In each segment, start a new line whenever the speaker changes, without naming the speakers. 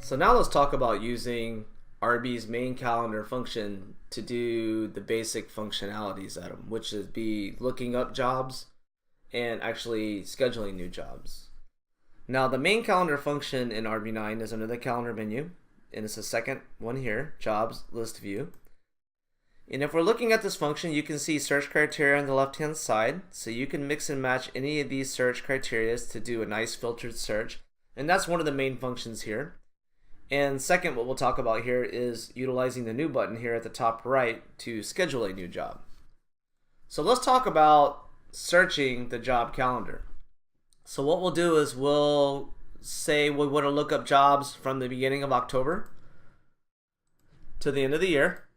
So now let's talk about using RB's main calendar function to do the basic functionalities at them, which is be looking up jobs and actually scheduling new jobs. Now the main calendar function in RB9 is under the calendar menu, and it's the second one here, jobs list view. And if we're looking at this function, you can see search criteria on the left hand side, so you can mix and match any of these search criteria to do a nice filtered search, and that's one of the main functions here. And second, what we'll talk about here is utilizing the new button here at the top right to schedule a new job. So let's talk about searching the job calendar. So what we'll do is we'll say we want to look up jobs from the beginning of October to the end of the year.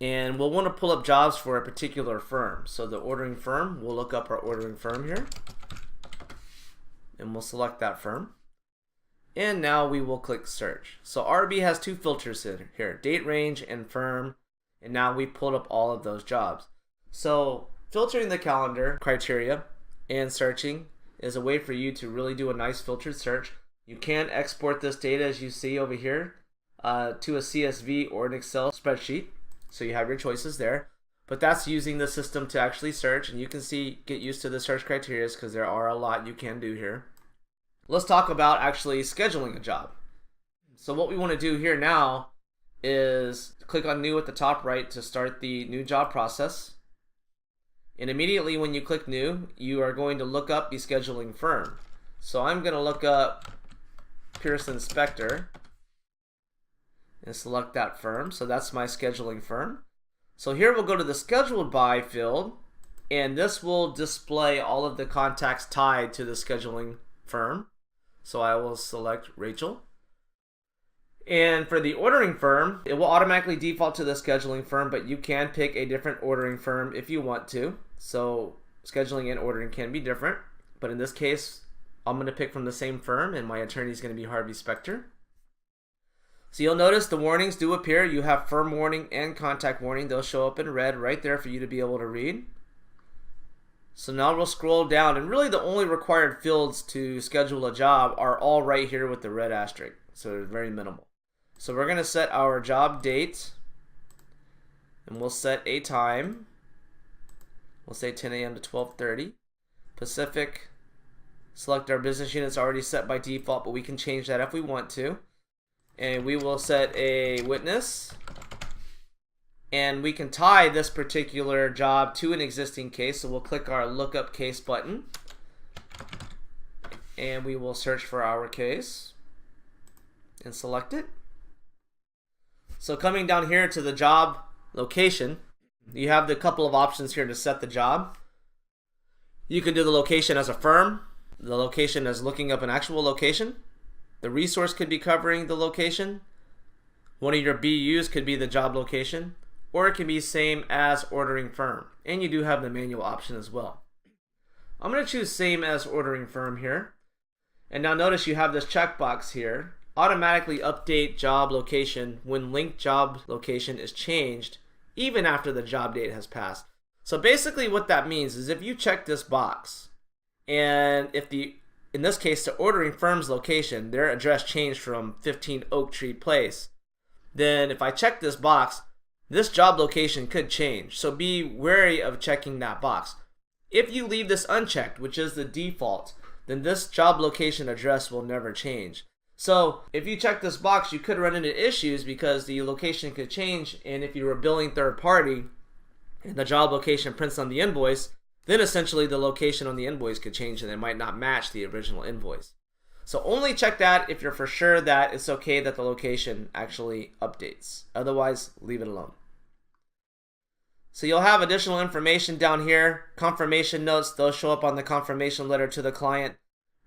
And we'll want to pull up jobs for a particular firm. So the ordering firm, we'll look up our ordering firm here. And we'll select that firm. And now we will click search. So RB has two filters here, date range and firm. And now we pulled up all of those jobs. So filtering the calendar criteria and searching is a way for you to really do a nice filtered search. You can export this data, as you see over here, to a CSV or an Excel spreadsheet. So you have your choices there. But that's using the system to actually search. And you can see, get used to the search criteria because there are a lot you can do here. Let's talk about actually scheduling a job. So what we want to do here now is click on new at the top right to start the new job process. And immediately when you click new, you are going to look up the scheduling firm. So I'm going to look up Pearson Spector and select that firm. So that's my scheduling firm. So here we'll go to the scheduled by field, and this will display all of the contacts tied to the scheduling firm. So I will select Rachel. And for the ordering firm, it will automatically default to the scheduling firm, but you can pick a different ordering firm if you want to. So scheduling and ordering can be different, but in this case, I'm going to pick from the same firm, and my attorney is going to be Harvey Spector. So you'll notice the warnings do appear. You have firm warning and contact warning. They'll show up in red right there for you to be able to read. So now we'll scroll down, and really the only required fields to schedule a job are all right here with the red asterisk. So they're very minimal. So we're going to set our job date, and we'll set a time. We'll say 10 a.m. to 12:30 Pacific. Select our business units already set by default, but we can change that if we want to. And we will set a witness. And we can tie this particular job to an existing case. So we'll click our lookup case button. And we will search for our case and select it. So coming down here to the job location, you have the couple of options here to set the job. You can do the location as a firm, the location as looking up an actual location. The resource could be covering the location. One of your BUs could be the job location, or it can be same as ordering firm. And you do have the manual option as well. I'm going to choose same as ordering firm here. And now notice you have this checkbox here. Automatically update job location when linked job location is changed, even after the job date has passed. So basically what that means is if you check this box, and if in this case the ordering firm's location, their address changed from 15 Oak Tree Place, then if I check this box, this job location could change. So be wary of checking that box. If you leave this unchecked, which is the default, then this job location address will never change. So if you check this box, you could run into issues because the location could change, and if you were billing third party and the job location prints on the invoice, then essentially the location on the invoice could change and it might not match the original invoice. So only check that if you're for sure that it's okay that the location actually updates. Otherwise, leave it alone. So you'll have additional information down here. Confirmation notes, those show up on the confirmation letter to the client.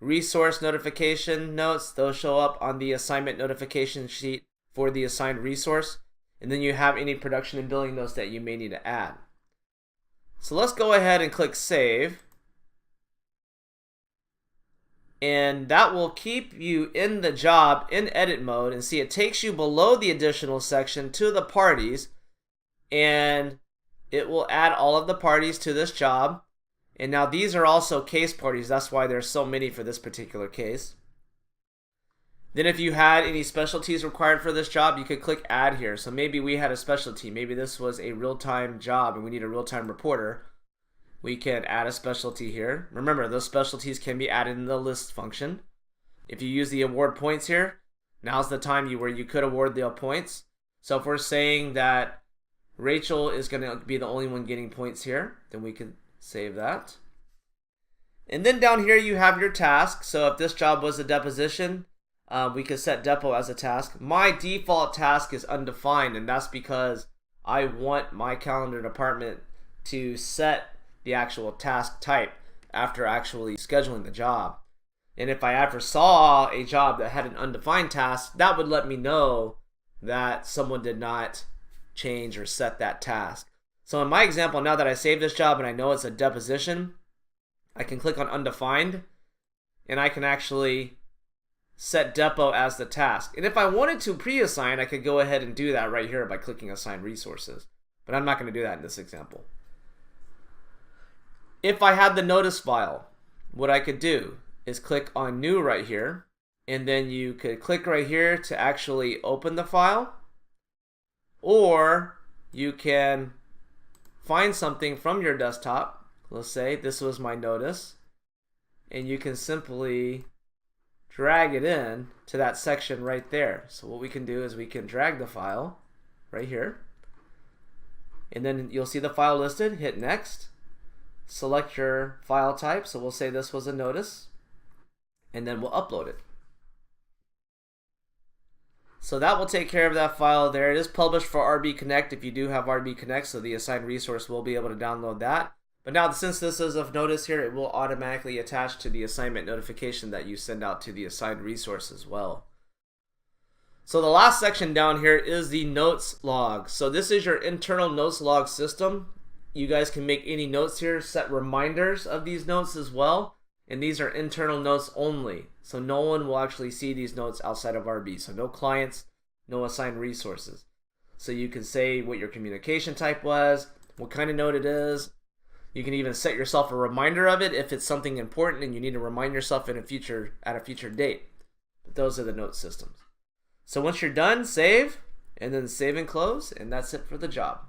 Resource notification notes, those show up on the assignment notification sheet for the assigned resource. And then you have any production and billing notes that you may need to add. So let's go ahead and click save. And that will keep you in the job in edit mode, and see it takes you below the additional section to the parties, and it will add all of the parties to this job. And now these are also case parties. That's why there's so many for this particular case. Then if you had any specialties required for this job, you could click add here. So maybe we had a specialty. Maybe this was a real-time job and we need a real-time reporter. We can add a specialty here. Remember, those specialties can be added in the list function. If you use the award points here, now's the time where you could award the points. So if we're saying that Rachel is going to be the only one getting points here, then we can save that. And then down here you have your task. So if this job was a deposition, we could set depo as a task. My default task is undefined, and that's because I want my calendar department to set the actual task type after actually scheduling the job. And if I ever saw a job that had an undefined task, that would let me know that someone did not change or set that task. So in my example, now that I saved this job and I know it's a deposition, I can click on undefined and I can actually set depo as the task. And if I wanted to pre-assign, I could go ahead and do that right here by clicking assign resources. But I'm not going to do that in this example. If I had the notice file, what I could do is click on new right here, and then you could click right here to actually open the file, or you can find something from your desktop. Let's say this was my notice, and you can simply drag it in to that section right there. So what we can do is we can drag the file right here, and then you'll see the file listed. Hit next, select your file type. So we'll say this was a notice, and then we'll upload it. So that will take care of that file there. It is published for RB Connect if you do have RB Connect, so the assigned resource will be able to download that. But now, since this is of notice here, it will automatically attach to the assignment notification that you send out to the assigned resource as well. So the last section down here is the notes log. So this is your internal notes log system. You guys can make any notes here, set reminders of these notes as well. And these are internal notes only. So no one will actually see these notes outside of RB. So no clients, no assigned resources. So you can say what your communication type was, what kind of note it is. You can even set yourself a reminder of it if it's something important and you need to remind yourself at a future date. But those are the note systems. So once you're done, save, and then save and close, and that's it for the job.